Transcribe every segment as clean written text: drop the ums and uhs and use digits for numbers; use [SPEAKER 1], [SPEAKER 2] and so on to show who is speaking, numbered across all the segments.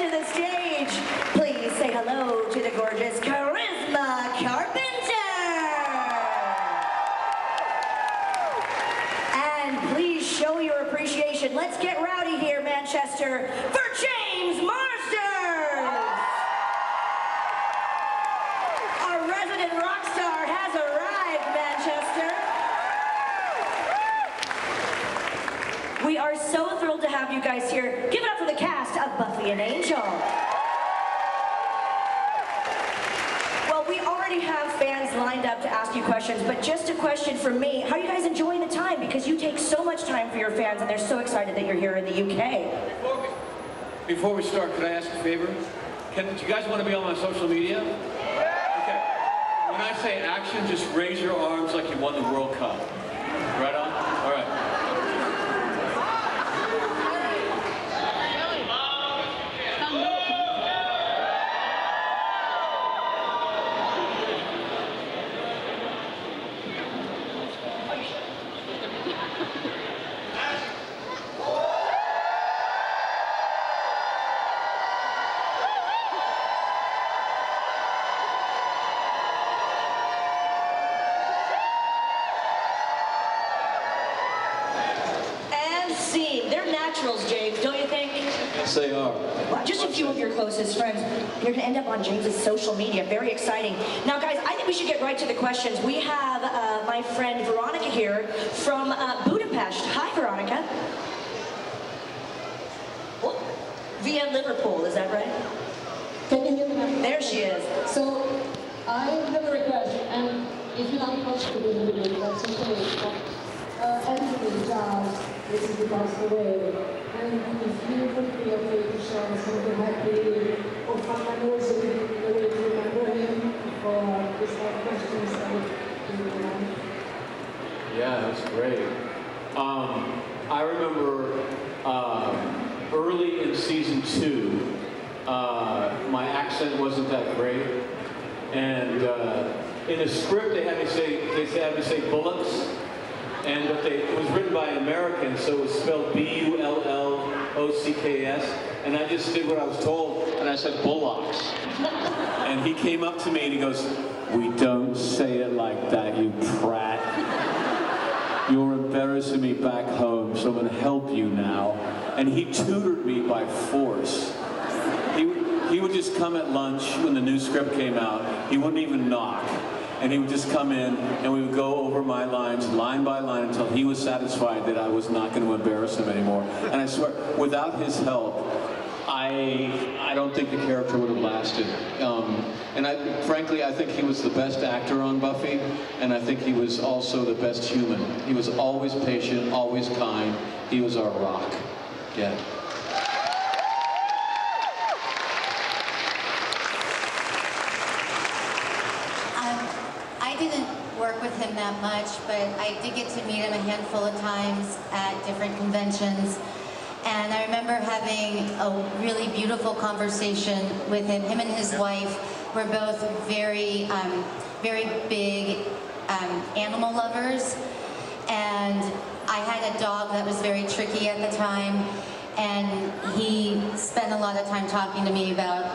[SPEAKER 1] to the stage. Please say hello to the gorgeous Charisma Carpenter. And please show your appreciation. Let's get rowdy here, Manchester, for James Marsters. Our resident rock star has arrived, Manchester. We are so thrilled to have you guys here. Give it up for the cast of Buffy and Angel. Well, we already have fans lined up to ask you questions, but just a question from me. How are you guys enjoying the time? Because you take so much time for your fans, and they're so excited that you're here in the UK.
[SPEAKER 2] Before we start, could I ask a favor? Do you guys want to be on my social media? Okay. When I say action, just raise your arms like you won the World Cup. Right on? All right.
[SPEAKER 1] They're naturals, James, don't you think?
[SPEAKER 2] Yes, they are.
[SPEAKER 1] Well, just a few of your closest friends. You're going to end up on James's social media. Very exciting. Now, guys, I think we should get right to the questions. We have my friend Veronica here from Budapest. Hi, Veronica. Oh, via Liverpool, is that right?
[SPEAKER 3] Can you hear me now?
[SPEAKER 1] There she is.
[SPEAKER 3] So, I have a request, and if you're not comfortable with it, that's okay. Anthony Giles recently passed away, and if you would be okay to share something happy or fun memories of him, the way to remember him for this kind of questions that would
[SPEAKER 2] Yeah, that's great. I remember early in season 2, my accent wasn't that great, and in the script they had me say bullocks. And it was written by an American, so it was spelled B-U-L-L-O-C-K-S. And I just did what I was told, and I said bullocks. And he came up to me and he goes, "We don't say it like that, you prat. You're embarrassing me back home, so I'm going to help you now." And he tutored me by force. He would just come at lunch when the new script came out. He wouldn't even knock. And he would just come in, and we would go over my lines, line by line, until he was satisfied that I was not going to embarrass him anymore. And I swear, without his help, I don't think the character would have lasted. Frankly, I think he was the best actor on Buffy, and I think he was also the best human. He was always patient, always kind. He was our rock. Yeah.
[SPEAKER 4] I didn't work with him that much, but I did get to meet him a handful of times at different conventions. And I remember having a really beautiful conversation with him. Him and his wife were both very, very big animal lovers. And I had a dog that was very tricky at the time. And he spent a lot of time talking to me about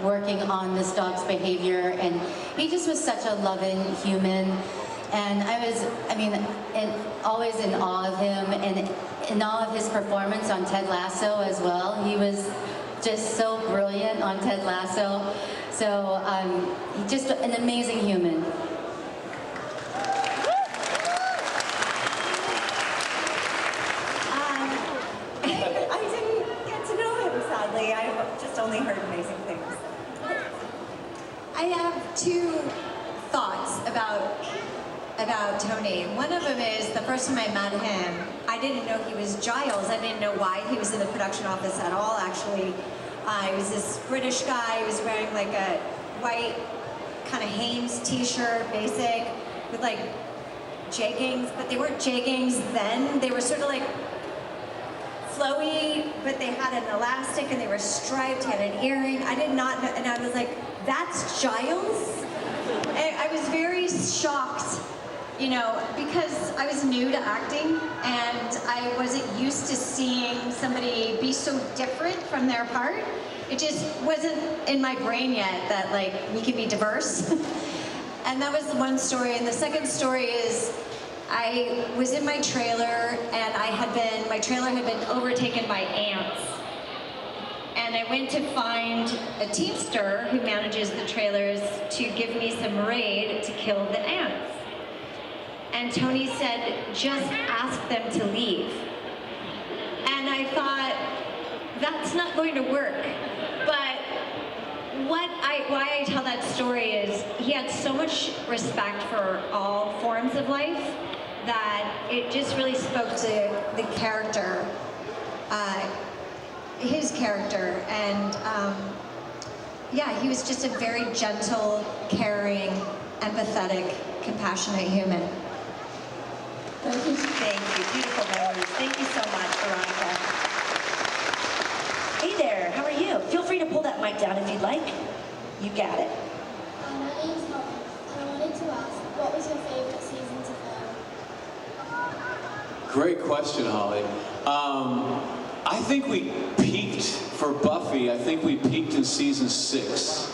[SPEAKER 4] working on this dog's behavior, and he just was such a loving human, and I was always in awe of him, and in awe of his performance on Ted Lasso as well. He was just so brilliant on Ted Lasso, so just an amazing human.
[SPEAKER 5] I didn't get to know him, sadly. I've just only heard amazing things. I have two thoughts about Tony. One of them is the first time I met him, I didn't know he was Giles. I didn't know why he was in the production office at all, actually. He was this British guy. He was wearing like a white kind of Hanes t-shirt, basic, with like jeggings, but they weren't jeggings then. They were sort of like flowy, but they had an elastic and they were striped. He had an earring. I did not know, and I was like, "That's Giles?" And I was very shocked you know, because I was new to acting and I wasn't used to seeing somebody be so different from their part. It just wasn't in my brain yet that like we could be diverse. And that was one story. And the second story is I was in my trailer and my trailer had been overtaken by ants. And I went to find a teamster who manages the trailers to give me some raid to kill the ants. And Tony said, just ask them to leave. And I thought, that's not going to work. But why I tell that story is he had so much respect for all forms of life that it just really spoke to the character, his character. And yeah, he was just a very gentle, caring, empathetic, compassionate human.
[SPEAKER 3] Thank you.
[SPEAKER 1] Thank you. Beautiful memories. Thank you so much, Veronica. Hey there, how are you? Feel free to pull that mic down if you'd like. You got it.
[SPEAKER 6] My name's Holly, and I wanted to ask, what was your favourite season to film?
[SPEAKER 2] Great question, Holly. I think we peaked for Buffy. I think we peaked in season 6.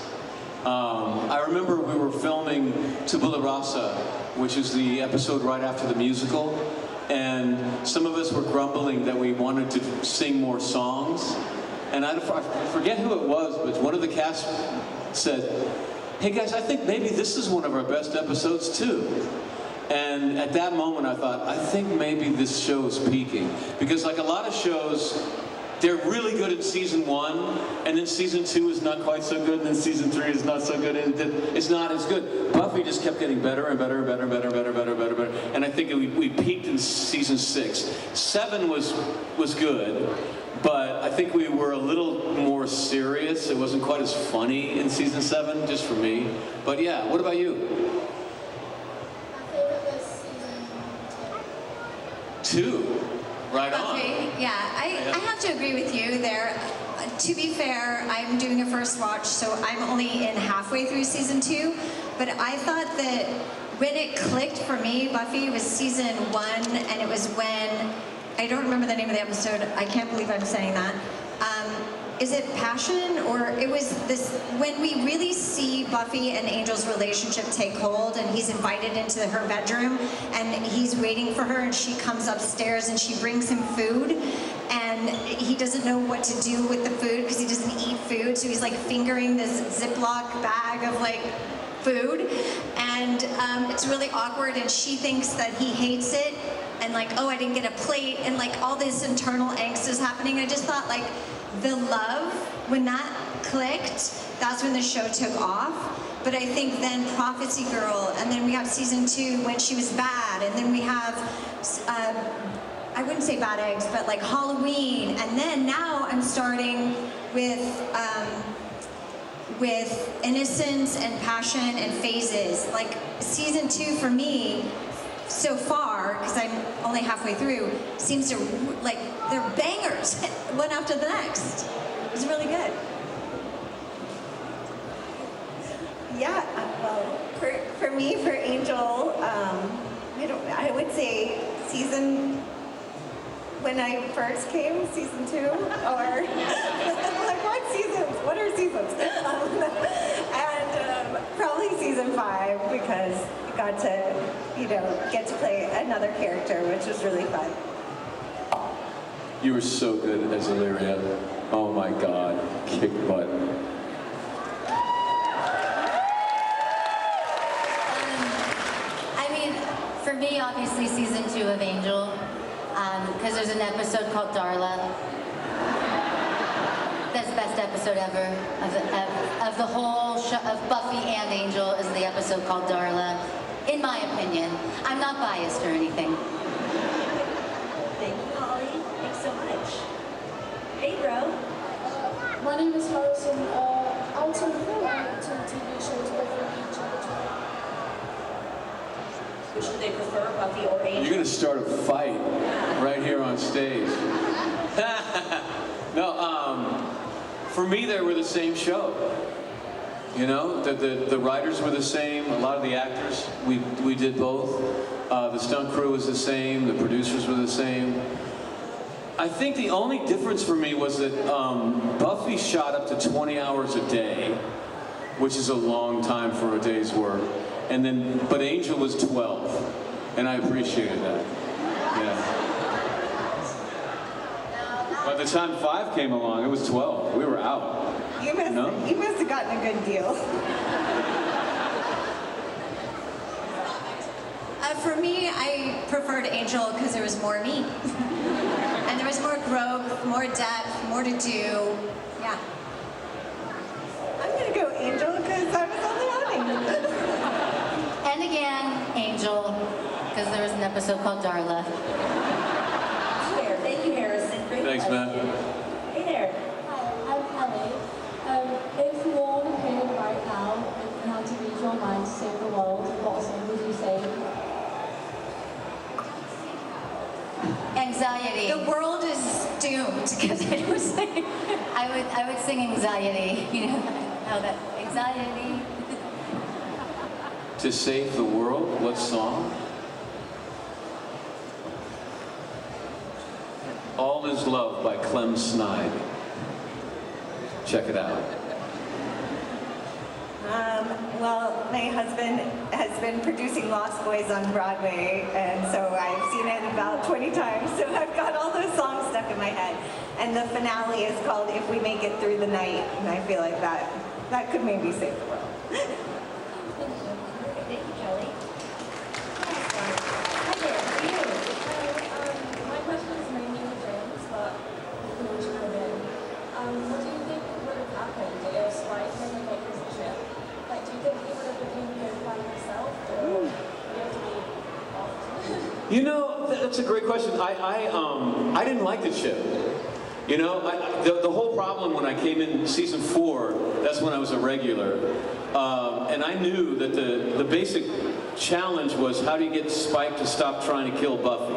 [SPEAKER 2] I remember we were filming Tabula Rasa, which is the episode right after the musical, and some of us were grumbling that we wanted to sing more songs. And I forget who it was, but one of the cast said, hey guys, I think maybe this is one of our best episodes too. And at that moment I thought, I think maybe this show is peaking. Because like a lot of shows, they're really good in season 1, and then season 2 is not quite so good, and then season 3 is not so good, and it's not as good. Buffy just kept getting better and better and better and better and better and better and better and better. And I think we peaked in season 6. 7 was good, but I think we were a little more serious. It wasn't quite as funny in season 7, just for me. But yeah, what about you?
[SPEAKER 6] My favourite was season
[SPEAKER 2] 2. Right on.
[SPEAKER 4] Okay, yeah, I have to agree with you there. To be fair, I'm doing a first watch, so I'm only in halfway through season 2. But I thought that when it clicked for me, Buffy, was season 1, and it was when, I don't remember the name of the episode, I can't believe I'm saying that. Is it Passion? Or it was this, when we really see Buffy and Angel's relationship take hold and he's invited into her bedroom and he's waiting for her and she comes upstairs and she brings him food and he doesn't know what to do with the food because he doesn't eat food, so he's like fingering this Ziploc bag of like food, and it's really awkward and she thinks that he hates it and like, oh, I didn't get a plate, and like all this internal angst is happening. I just thought like, the love, when that clicked, that's when the show took off. But I think then Prophecy Girl, and then we have season 2 when she was bad, and then we have, I wouldn't say Bad Eggs, but like Halloween, and then now I'm starting with Innocence and Passion and Phases. Like season 2 for me, so far, because I'm only halfway through, seems to, like, they're bangers, one after the next. It's really good.
[SPEAKER 5] Yeah, well, for me, for Angel, I would say when I first came, season 2, or like what seasons? What are seasons? And probably season 5, because I got to, get to play another character, which was really fun.
[SPEAKER 2] You were so good as Illyria. Oh my God, kick butt.
[SPEAKER 4] I mean, for me, obviously, season 2 of Angel, because there's an episode called Darla. That's the best episode ever of the whole show, of Buffy and Angel, is the episode called Darla, in my opinion. I'm not biased or anything.
[SPEAKER 1] Thank you, Holly. Thanks so much. Hey, bro.
[SPEAKER 3] My name is Harrison. Outside of film, I went to TV shows Buffy and Angel.
[SPEAKER 1] Which do they prefer, Buffy or Angel?
[SPEAKER 2] You're gonna start a fight right here on stage. No, for me they were the same show. You know, the writers were the same. A lot of the actors, we did both. The stunt crew was the same. The producers were the same. I think the only difference for me was that Buffy shot up to 20 hours a day, which is a long time for a day's work. And then, but Angel was 12, and I appreciated that. Yeah. By the time 5 came along, it was 12. We were out.
[SPEAKER 5] You must have gotten a good deal.
[SPEAKER 7] For me, I preferred Angel because there was more me. And there was more growth, more depth, more to do. Yeah.
[SPEAKER 5] I'm gonna go Angel because I was only outing.
[SPEAKER 4] And again, Angel, because there was an episode called Darla.
[SPEAKER 1] There. Thank you, Harrison. Great
[SPEAKER 2] Thanks,
[SPEAKER 1] question.
[SPEAKER 2] man.
[SPEAKER 1] Hey there.
[SPEAKER 3] Hi, I'm Kelly. If you were on a pin right now and you had to read your mind to save the world, what song would you sing?
[SPEAKER 4] Anxiety.
[SPEAKER 7] The world is doomed because it was like,
[SPEAKER 4] I would sing Anxiety. You know how that anxiety.
[SPEAKER 2] To Save the World? What song? All Is Love by Clem Snide. Check it out.
[SPEAKER 5] Well, my husband has been producing Lost Boys on Broadway, and so I've seen it about 20 times, so I've got all those songs stuck in my head. And the finale is called If We Make It Through the Night, and I feel like that could maybe save the world.
[SPEAKER 1] Thank you, Kelly. Hi there. How are you?
[SPEAKER 3] My question is mainly for James, but you can also come in. What do you think would have happened if Spike hadn't got his chip? Like, do you think he would have become good by himself, or would he have to be off?
[SPEAKER 2] You know, that's a great question. I didn't like the chip. You know, the whole problem when I came in season 4, that's when I was a regular, and I knew that the basic challenge was how do you get Spike to stop trying to kill Buffy?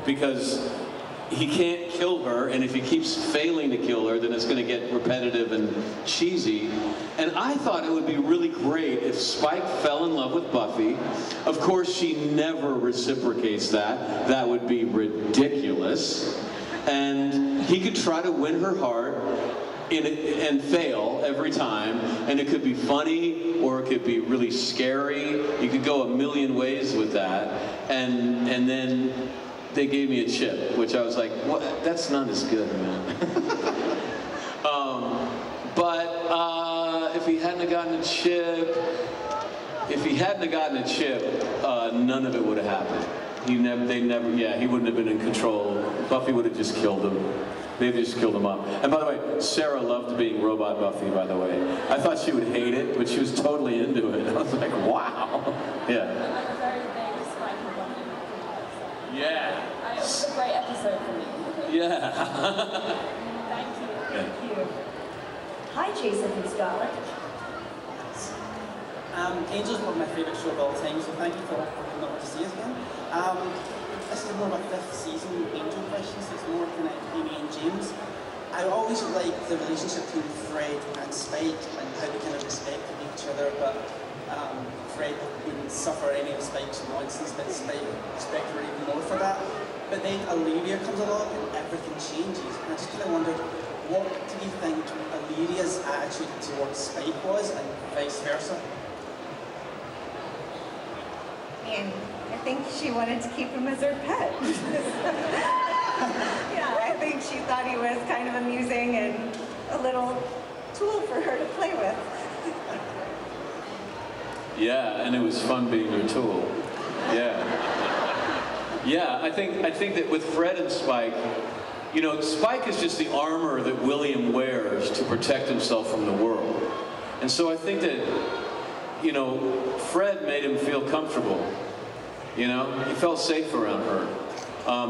[SPEAKER 2] Because he can't kill her, and if he keeps failing to kill her, then it's going to get repetitive and cheesy. And I thought it would be really great if Spike fell in love with Buffy. Of course, she never reciprocates that. That would be ridiculous. And he could try to win her heart and fail every time. And it could be funny, or it could be really scary. You could go a million ways with that. And then they gave me a chip, which I was like, what? That's not as good, man. But if he hadn't have gotten a chip, none of it would have happened. He wouldn't have been in control. Buffy would have just killed him. They'd just killed him up. And by the way, Sarah loved being Robot Buffy, by the way. I thought she would hate it, but she was totally into it. I was like, wow. Yeah.
[SPEAKER 3] I'm a very big Spike and Buffy.
[SPEAKER 2] Yeah.
[SPEAKER 3] It was a great episode for me.
[SPEAKER 2] Yeah.
[SPEAKER 3] Thank you.
[SPEAKER 1] Thank you. Hi, Jason from Scotland.
[SPEAKER 8] Angel's one of my favourite shows of all time, so thank you for coming over to see us again. This is more of a 5th season Angel question, so it's more kind of Amy and James. I always liked the relationship between Fred and Spike and how they kind of respected each other, but Fred wouldn't suffer any of Spike's nonsense, but Spike respected her even more for that. But then Illyria comes along and everything changes, and I just kind of wondered, what do you think Illyria's attitude towards Spike was, and vice versa?
[SPEAKER 5] And I think she wanted to keep him as her pet. Yeah, I think she thought he was kind of amusing and a little tool for her to play with.
[SPEAKER 2] Yeah, and it was fun being her tool. Yeah. Yeah, I think that with Fred and Spike, you know, Spike is just the armor that William wears to protect himself from the world. And so I think that, you know, Fred made him feel comfortable. You know, he felt safe around her.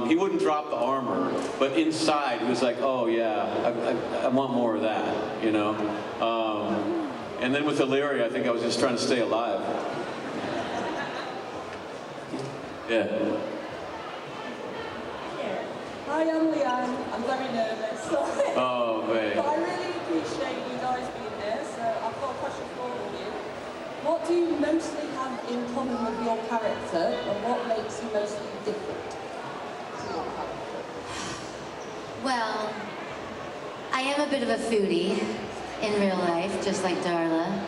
[SPEAKER 2] He wouldn't drop the armor, but inside he was like, oh yeah, I want more of that, you know. And then with Illyria, I think I was just trying to stay alive. Yeah.
[SPEAKER 3] Hi, I'm Leanne. I'm very nervous.
[SPEAKER 2] Oh, man.
[SPEAKER 3] But I really appreciate you guys being here, so I've got a question for character, and what makes you mostly different to your character?
[SPEAKER 4] Well, I am a bit of a foodie in real life, just like Darla.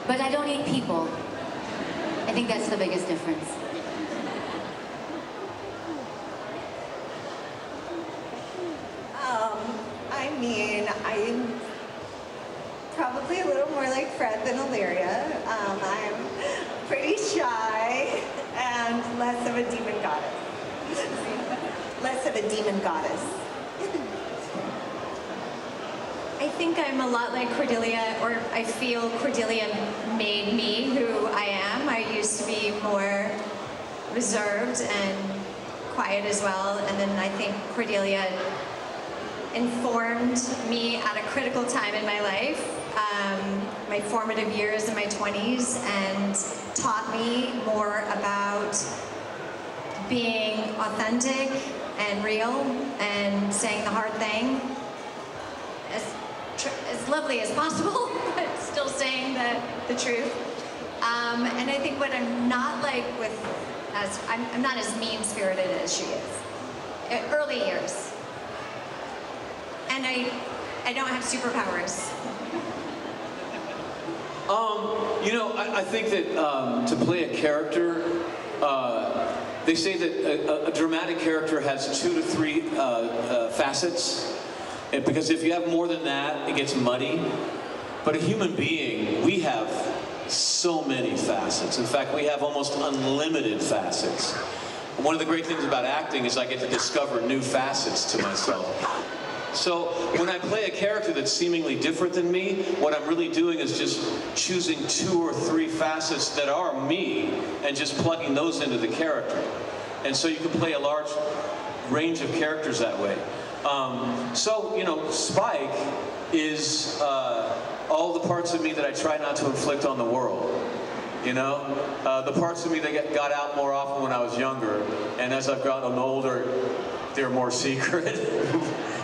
[SPEAKER 4] But I don't eat people. I think that's the biggest difference.
[SPEAKER 5] I mean, I'm probably a little more like Fred than Illyria. I'm pretty shy and less of a demon goddess. Less of a demon goddess.
[SPEAKER 7] I think I'm a lot like Cordelia, or I feel Cordelia made me who I am. I used to be more reserved and quiet as well, and then I think Cordelia informed me at a critical time in my life, my formative years in my 20s, and taught me more about being authentic and real and saying the hard thing as lovely as possible, but still saying the truth. And I think what I'm not like I'm not as mean-spirited as she is. Early years. And I don't have superpowers.
[SPEAKER 2] You know, I think that to play a character, they say that a dramatic character has 2 to 3 facets. Because if you have more than that, it gets muddy. But a human being, we have so many facets. In fact, we have almost unlimited facets. One of the great things about acting is I get to discover new facets to myself. So when I play a character that's seemingly different than me, what I'm really doing is just choosing 2 or 3 facets that are me and just plugging those into the character. And so you can play a large range of characters that way. So, you know, Spike is all the parts of me that I try not to inflict on the world. You know, the parts of me that got out more often when I was younger, and as I've gotten older, they're more secret.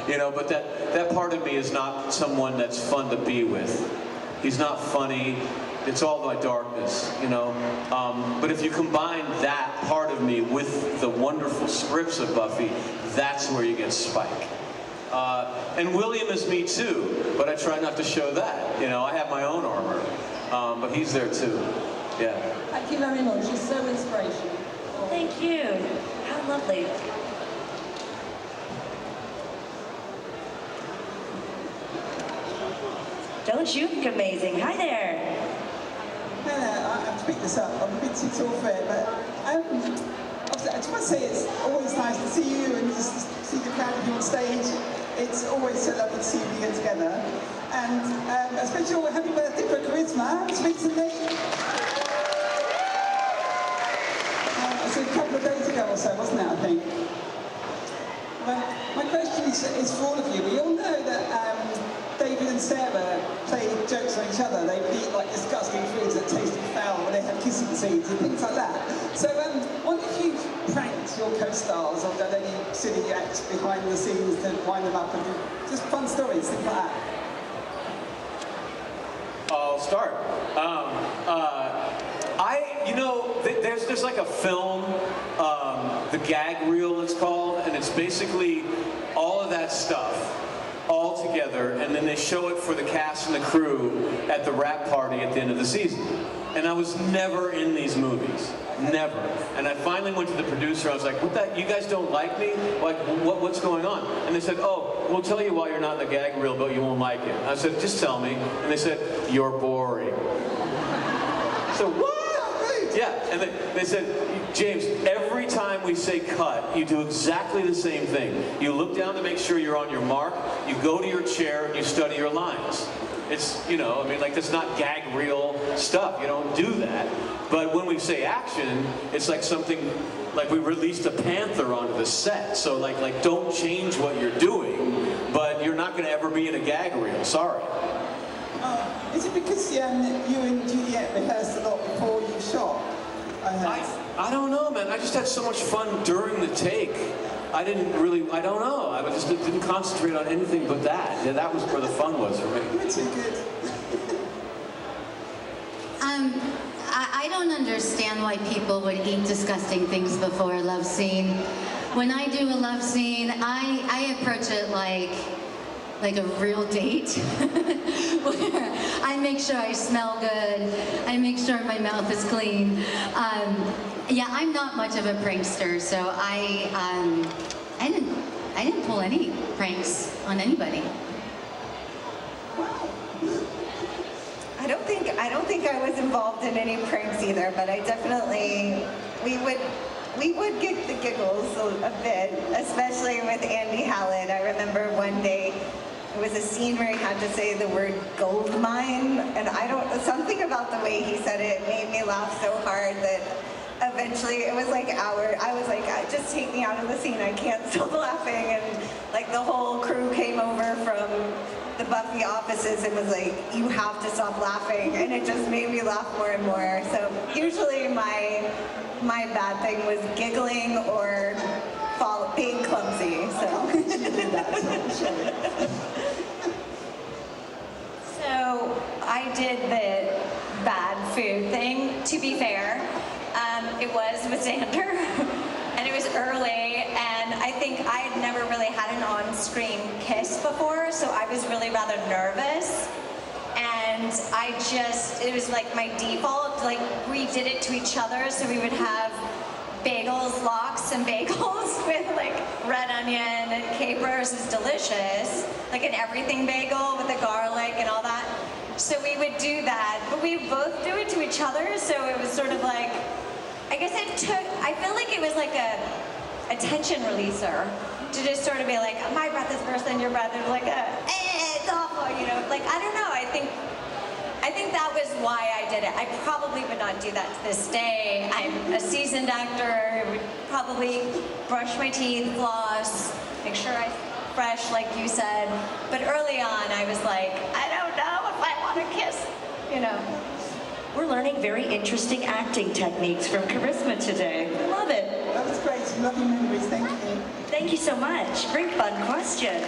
[SPEAKER 2] You know, but that part of me is not someone that's fun to be with. He's not funny. It's all my darkness, you know. But if you combine that part of me with the wonderful scripts of Buffy, that's where you get Spike. And William is me too, but I try not to show that. You know, I have my own armor, but he's there too. Yeah.
[SPEAKER 3] Thank you very much. You're so inspirational.
[SPEAKER 1] Thank you. How lovely. Don't you look amazing? Hi there.
[SPEAKER 9] Hello, I have to pick this up. I'm a bit too tall for it, but I just want to say it's always nice to see you and just see the crowd of you on stage. It's always so lovely to see you get together. And a special happy birthday for Charisma. Speak to me. It was a couple of days ago or so, wasn't it, I think? My question is for all of you. We all know that David and Sarah play jokes on each other. They would eat like disgusting foods that tasted foul when they had kissing scenes and things like that. So wonder if you've pranked your co-stars or done any silly acts behind the scenes to wind them up and just fun stories, things like that.
[SPEAKER 2] I'll start. You know, there's like a film, the gag reel it's called, and it's basically all of that stuff all together, and then they show it for the cast and the crew at the wrap party at the end of the season. And I was never in these movies. Never. And I finally went to the producer. I was like, "What that? You guys don't like me? Like, what's going on?" And they said, "Oh, we'll tell you why you're not in the gag reel, but you won't like it." I said, "Just tell me." And they said, "You're boring." So what? Yeah. And they said, "James, every time we say cut, you do exactly the same thing. You look down to make sure you're on your mark. You go to your chair and you study your lines." It's, you know, I mean, like, that's not gag reel stuff. You don't do that. But when we say action, it's like something, like we released a panther onto the set. So like don't change what you're doing, but you're not going to ever be in a gag reel. Sorry.
[SPEAKER 9] Is it because you and Juliet rehearsed a lot before you shot?
[SPEAKER 2] I don't know, man. I just had so much fun during the take. I don't know. I just didn't concentrate on anything but that. Yeah, that was where the fun was for me.
[SPEAKER 9] You were too good.
[SPEAKER 4] I don't understand why people would eat disgusting things before a love scene. When I do a love scene, I approach it like a real date, where I make sure I smell good, I make sure my mouth is clean. Yeah, I'm not much of a prankster, so I didn't pull any pranks on anybody.
[SPEAKER 5] I don't think I was involved in any pranks either, but I definitely, we would get the giggles a bit, especially with Andy Hallett. I remember one day, it was a scene where he had to say the word gold mine, and something about the way he said it made me laugh so hard that eventually it was like I was like, just take me out of the scene, I can't stop laughing, and like the whole crew came over from the Buffy offices and was like, you have to stop laughing, and it just made me laugh more and more. So usually my bad thing was giggling or being clumsy.
[SPEAKER 1] So I did the bad food thing. To be fair, it was with Xander, and it was early, and I think I had never really had an on-screen kiss before, so I was really rather nervous. And it was like my default, like we did it to each other, so we would have bagels, lox, and bagels with like red onion and capers. It was delicious, like an everything bagel with the garlic and all that. So we would do that, but we both do it to each other, so it was sort of like, I guess I feel like it was like a tension releaser to just sort of be like, my breath is worse than your breath, and like, it's awful, you know, like, I don't know, I think that was why I did it. I probably would not do that to this day. I'm a seasoned actor, would probably brush my teeth, floss, make sure I'm fresh, like you said, but early on I was like, I don't know if I want to kiss, you know. We're learning very interesting acting techniques from Charisma today. I love it.
[SPEAKER 9] That was great. Lovely memories. Thank you.
[SPEAKER 1] Thank you so much. Very fun question.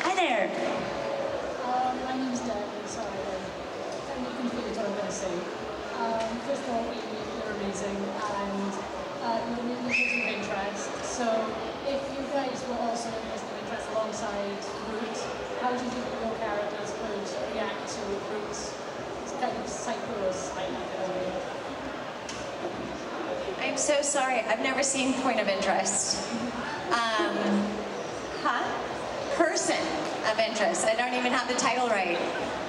[SPEAKER 1] Hi there.
[SPEAKER 3] My name's Deb. Sorry, I'm confused what I'm going to say. First of all, you're amazing, and you're an individual of interest. So, if you guys were also interested in interest alongside Root, how do you think your characters would react to Root's kind of psycho side?
[SPEAKER 7] I'm so sorry. I've never seen Point of Interest. Person of Interest. I don't even have the title right.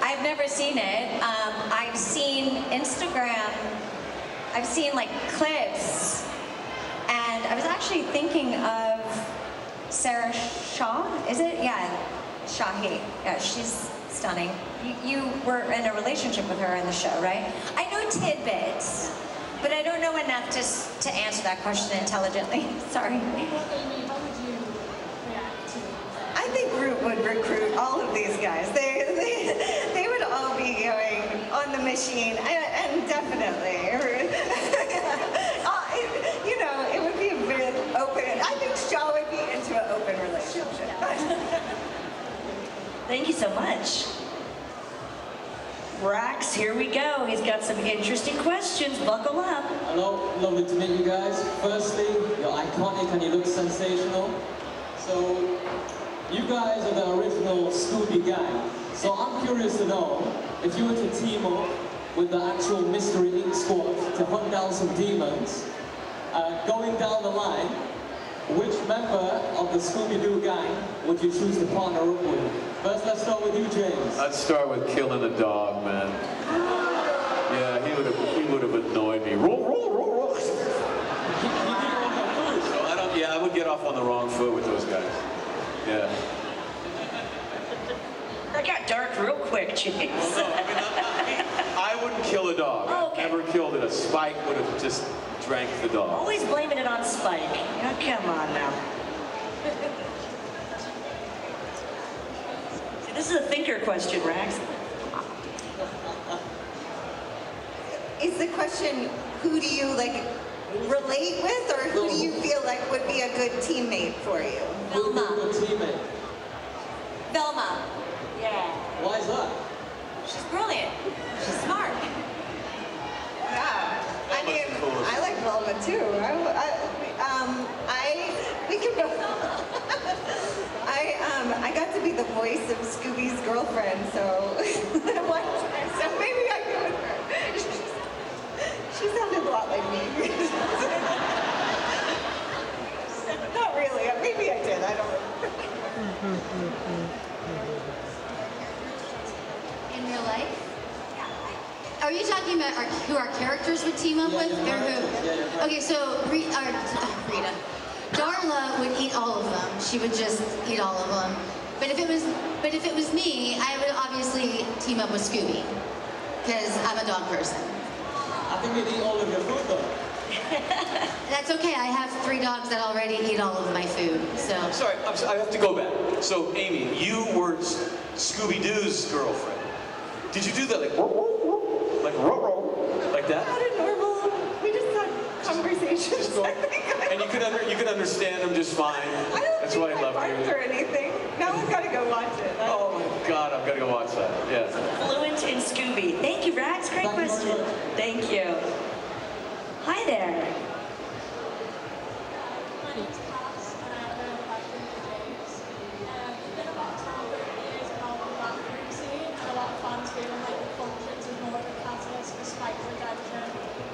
[SPEAKER 7] I've never seen it. I've seen Instagram. I've seen like clips. And I was actually thinking of Sarah Shaw, is it? Yeah, Shahi. Yeah, she's stunning. You were in a relationship with her in the show, right? I know tidbits, but I don't know enough to answer that question intelligently. Sorry.
[SPEAKER 3] Amy, how would you react to
[SPEAKER 5] I think Root would recruit all of these guys. They would all be going on the machine, and definitely. You know, it would be a very open. I think Shaw would be into an open relationship.
[SPEAKER 1] Thank you so much. Rax, here we go. He's got some interesting questions. Buckle up.
[SPEAKER 10] Hello, lovely to meet you guys. Firstly, you're iconic and you look sensational. So, you guys are the original Scooby gang. So I'm curious to know, if you were to team up with the actual Mystery Inc. squad to hunt down some demons, going down the line, which member of the Scooby-Doo gang would you choose to partner up with? First, let's start with you, James.
[SPEAKER 2] I'd start with killing the dog, man. Yeah, he would have annoyed me. Roll, roll, roll, roll. So I would get off on the wrong foot with those guys. Yeah.
[SPEAKER 1] That got dark real quick, James.
[SPEAKER 2] Well, no, I wouldn't kill a dog.
[SPEAKER 1] Oh, okay.
[SPEAKER 2] I've never killed it. A Spike would have just drank the dog.
[SPEAKER 1] Always blaming it on Spike. Oh, come on now. See, this is a thinker question, Rax.
[SPEAKER 5] Is the question, who do you like relate with, or who do you feel like would be a good teammate for you?
[SPEAKER 10] Velma. Good teammate.
[SPEAKER 7] Velma.
[SPEAKER 1] Yeah.
[SPEAKER 10] Why is that?
[SPEAKER 5] She's brilliant. She's smart.
[SPEAKER 11] Yeah. I mean, I like Velma too. We could go. I got to be the voice of Scooby's girlfriend, so so maybe I go with her. She sounded a lot like me. Not really. Maybe I did. I don't know.
[SPEAKER 4] In real life? Are you talking about who our characters would team up with? Or who? Okay, so Rita. Darla would eat all of them. She would just eat all of them. But if it was me, I would obviously team up with Scooby. Because I'm a dog person.
[SPEAKER 10] I think we'd eat all of your food though.
[SPEAKER 4] That's okay, I have 3 dogs that already eat all of my food, so.
[SPEAKER 2] Sorry, I have to go back. So, Amy, you were Scooby-Doo's girlfriend. Did you do that like that?
[SPEAKER 11] Not a normal. We just had conversations.
[SPEAKER 2] And you could understand them just fine.
[SPEAKER 11] I don't
[SPEAKER 2] That's
[SPEAKER 11] think
[SPEAKER 2] why I love
[SPEAKER 11] barked or
[SPEAKER 2] you.
[SPEAKER 11] anything. Now I've got to go watch it.
[SPEAKER 2] Oh my God, I've got to go watch that. Yeah.
[SPEAKER 1] Fluent in Scooby. Thank you, Rax. Great question. Thank you. Hi there.
[SPEAKER 6] My name's Cass, and I work at Bathroom Games. There's been a lot of talk over the years about the bathroom scene, and a lot of fans feeling like the functions is more of a catalyst for Spike's redemption,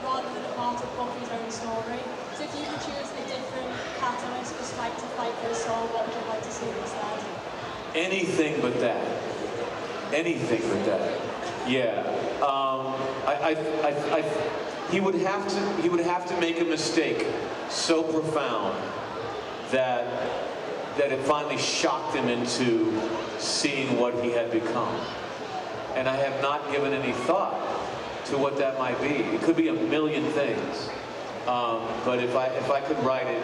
[SPEAKER 6] rather than a part of Buffy's own story. So if you could choose a different catalyst for Spike to fight for his soul, what would you like to see instead?
[SPEAKER 2] Anything but that. Anything but that. Yeah. He would have to make a mistake so profound that it finally shocked him into seeing what he had become. And I have not given any thought to what that might be. It could be a million things. But if I could write it,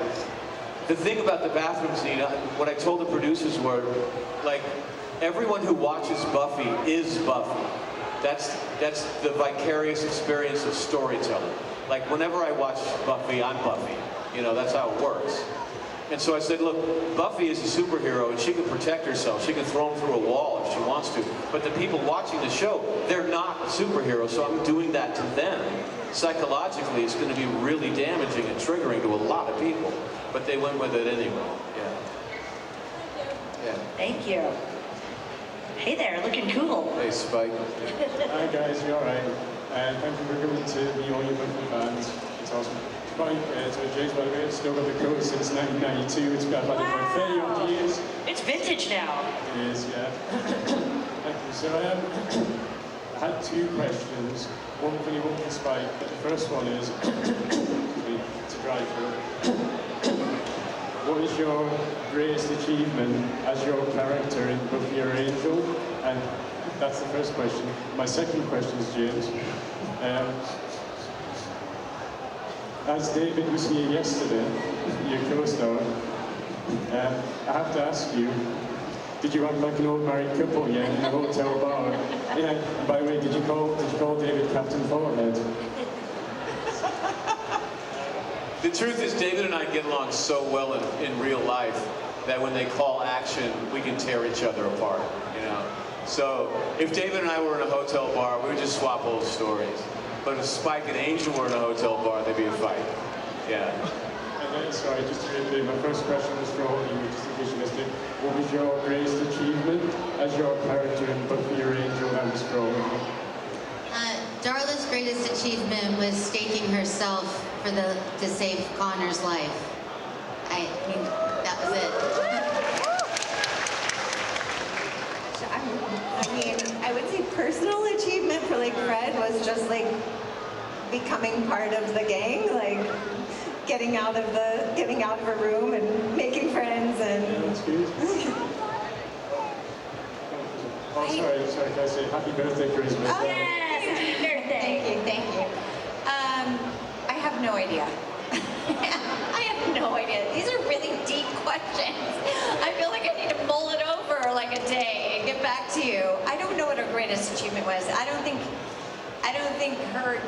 [SPEAKER 2] the thing about the bathroom scene, what I told the producers were, like, everyone who watches Buffy is Buffy. That's the vicarious experience of storytelling. Like, whenever I watch Buffy, I'm Buffy. You know, that's how it works. And so I said, look, Buffy is a superhero and she can protect herself. She can throw him through a wall if she wants to. But the people watching the show, they're not superheroes, so I'm doing that to them. Psychologically, it's going to be really damaging and triggering to a lot of people. But they went with it anyway. Yeah. Yeah.
[SPEAKER 1] Thank you. Hey there, looking cool.
[SPEAKER 2] Hey, Spike.
[SPEAKER 12] Hi guys, you alright? Thank you for coming to meet all your Buffy fans. It's awesome. Spike, so James, by the way, I've still got the code since 1992. It's got about 30 odd years.
[SPEAKER 1] It's vintage now.
[SPEAKER 12] It is, yeah. Thank you. So I had 2 questions. One for you, one for Spike. But the first one is, to drive through. What is your greatest achievement as your character in Buffy or Angel? And that's the first question. My second question is, James, as David was here yesterday, your co-star, I have to ask you, did you act like an old married couple yet in the hotel bar? Yeah, and by the way, did you call David Captain Forehead?
[SPEAKER 2] The truth is, David and I get along so well in real life that when they call action, we can tear each other apart, you know? So if David and I were in a hotel bar, we would just swap old stories. But if Spike and Angel were in a hotel bar, there'd be a fight. Yeah.
[SPEAKER 12] And then, sorry, just to repeat, my first question was for all of you, just in case you missed it. What was your greatest achievement as your character in Buffy or Angel that was growing up?
[SPEAKER 4] Darla's greatest achievement was staking herself to save Connor's life. I mean, that was it.
[SPEAKER 11] I would say personal achievement for like Fred was just like becoming part of the gang, like getting out of a room and making friends and.
[SPEAKER 12] Yeah, that's good. Oh, sorry, can I say happy birthday, Christmas?
[SPEAKER 11] Oh, yes, happy birthday. Thank you. I have no idea.
[SPEAKER 13] I have no idea. These are really deep questions. I feel like I need to mull it over like a day and get back to you. I don't know what her greatest achievement was. I don't think her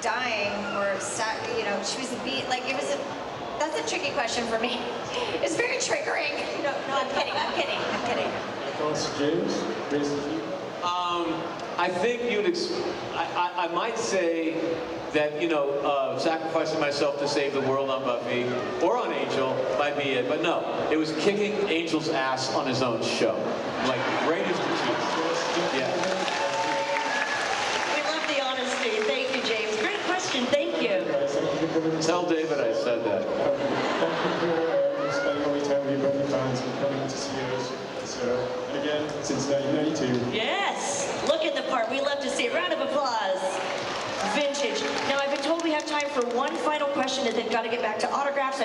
[SPEAKER 13] dying or she was like it was a. That's a tricky question for me. It's very triggering. No, I'm kidding.
[SPEAKER 12] Of course, James, greatest achievement.
[SPEAKER 2] I think I might say that, you know, sacrificing myself to save the world on Buffy or on Angel might be it. But no, it was kicking Angel's ass on his own show. Like, greatest achievement. Yeah.
[SPEAKER 1] We love the honesty. Thank you, James. Great question. Thank you.
[SPEAKER 2] Tell David I said that.
[SPEAKER 12] Thank you for spending all your time with your Buffy fans and coming to see us. So, and again, since 1992.
[SPEAKER 1] Yes. Look at the part. We love to see it. Round of applause. Vintage. Now, I've been told we have time for one final question and then got to get back to autographs.